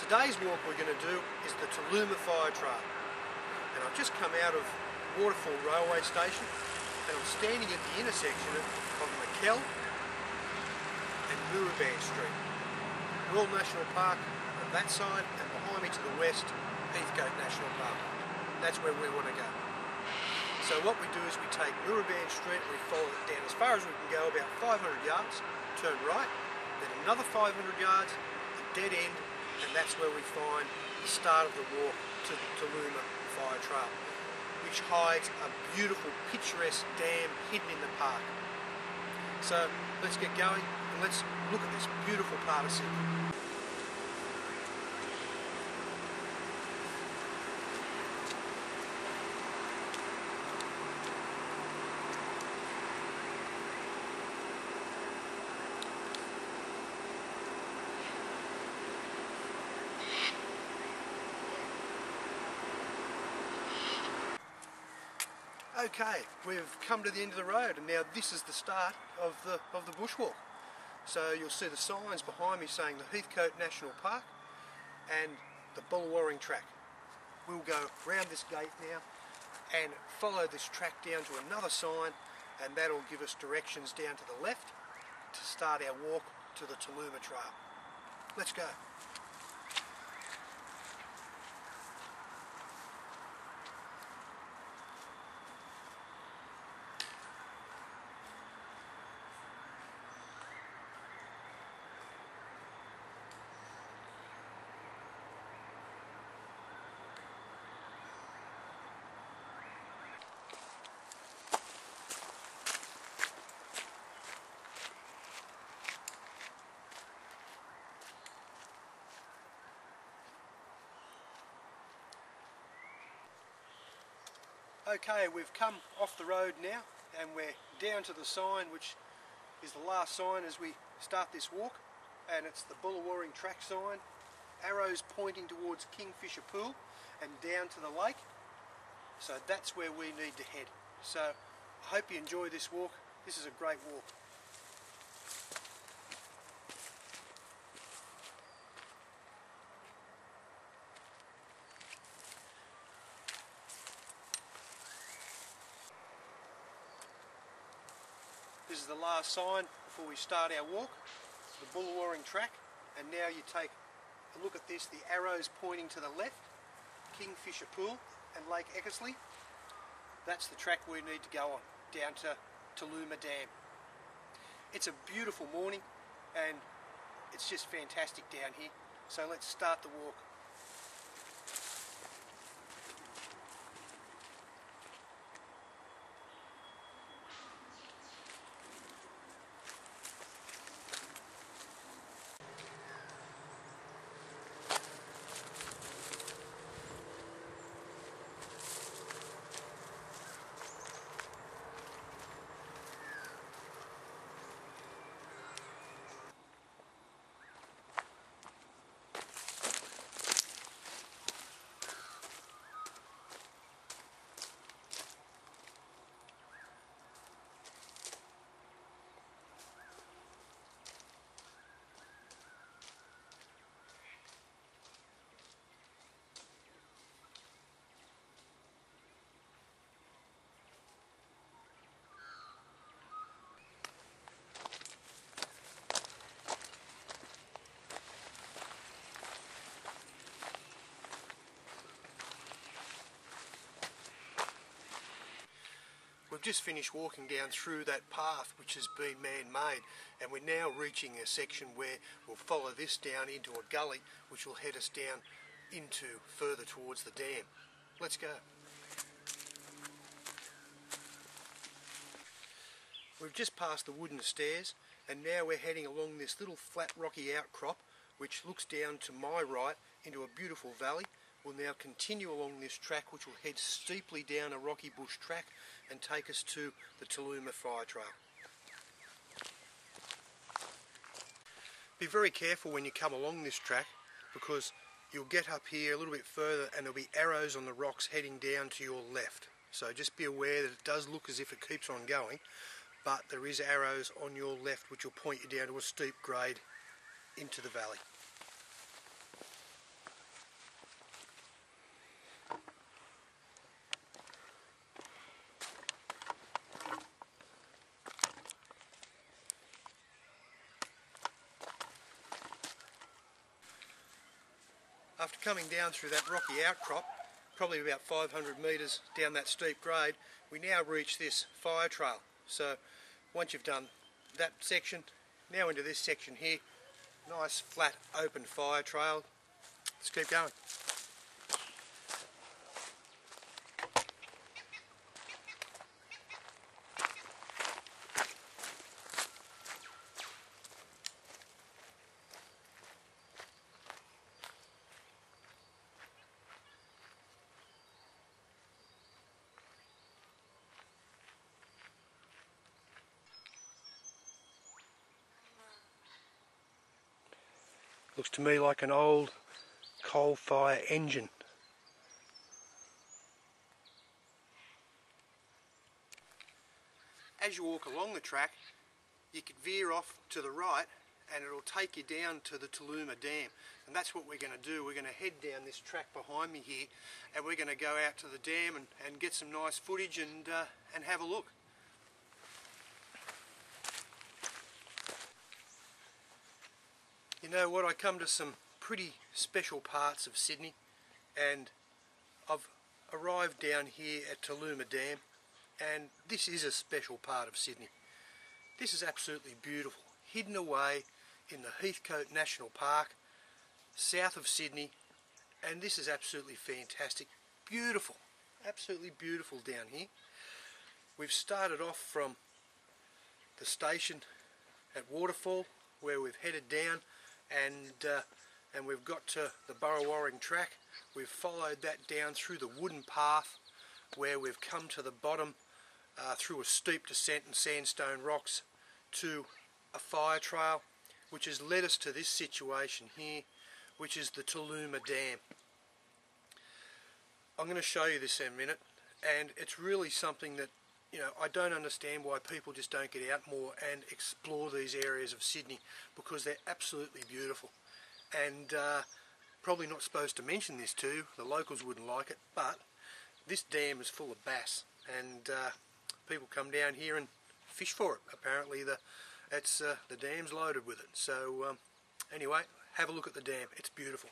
Today's walk we're going to do is the Toolooma fire trail, and I've just come out of Waterfall railway station and I'm standing at the intersection of McKell and Moorabank Street. Royal National Park on that side, and behind me to the west, Heathcote National Park. That's where we want to go. So what we do is we take Moorabank Street and we follow it down as far as we can go, about 500 yards, turn right, then another 500 yards, a dead end, and that's where we find the start of the walk to the Toolooma fire trail, which hides a beautiful picturesque dam hidden in the park. So let's get going and let's look at this beautiful part of Sydney. Okay, we've come to the end of the road, and now this is the start of the bushwalk. So you'll see the signs behind me saying the Heathcote National Park and the Bullawarring track. We'll go round this gate now and follow this track down to another sign, and that'll give us directions down to the left to start our walk to the Toolooma trail. Let's go. Okay, we've come off the road now and we're down to the sign, which is the last sign as we start this walk, and it's the Bullawarring track sign, arrows pointing towards Kingfisher Pool and down to the lake. So that's where we need to head. So I hope you enjoy this walk. This is a great walk. This is the last sign before we start our walk, the Bullawarring track, and now you take a look at this, the arrows pointing to the left, Kingfisher Pool and Lake Eckersley. That's the track we need to go on, down to Toolooma Dam. It's a beautiful morning and it's just fantastic down here, so let's start the walk. We've just finished walking down through that path which has been man-made, and we're now reaching a section where we'll follow this down into a gully which will head us down into further towards the dam. Let's go. We've just passed the wooden stairs and now we're heading along this little flat rocky outcrop which looks down to my right into a beautiful valley. We'll now continue along this track which will head steeply down a rocky bush track and take us to the Toolooma fire trail. Be very careful when you come along this track, because you'll get up here a little bit further and there'll be arrows on the rocks heading down to your left. So just be aware that it does look as if it keeps on going, but there is arrows on your left which will point you down to a steep grade into the valley. after coming down through that rocky outcrop, probably about 500 metres down that steep grade, we now reach this fire trail. So once you've done that section, now into this section here, nice flat open fire trail. Let's keep going. Looks to me like an old coal fire engine. As you walk along the track, you could veer off to the right and it'll take you down to the Toolooma Dam. And that's what we're going to do. We're going to head down this track behind me here and we're going to go out to the dam and get some nice footage and have a look. You know what, I come to some pretty special parts of Sydney and I've arrived down here at Toolooma Dam, and this is a special part of Sydney. This is absolutely beautiful, hidden away in the Heathcote National Park, south of Sydney, and this is absolutely fantastic. Beautiful, absolutely beautiful down here. We've started off from the station at Waterfall where we've headed down and we've got to the Burrawarring track. We've followed that down through the wooden path where we've come to the bottom through a steep descent in sandstone rocks to a fire trail which has led us to this situation here, which is the Toolooma Dam. I'm going to show you this in a minute, and it's really something that, you know, I don't understand why people just don't get out more and explore these areas of Sydney, because they're absolutely beautiful. And probably not supposed to mention this too, the locals wouldn't like it, but this dam is full of bass, and people come down here and fish for it. Apparently the dam's loaded with it. So anyway, have a look at the dam, it's beautiful.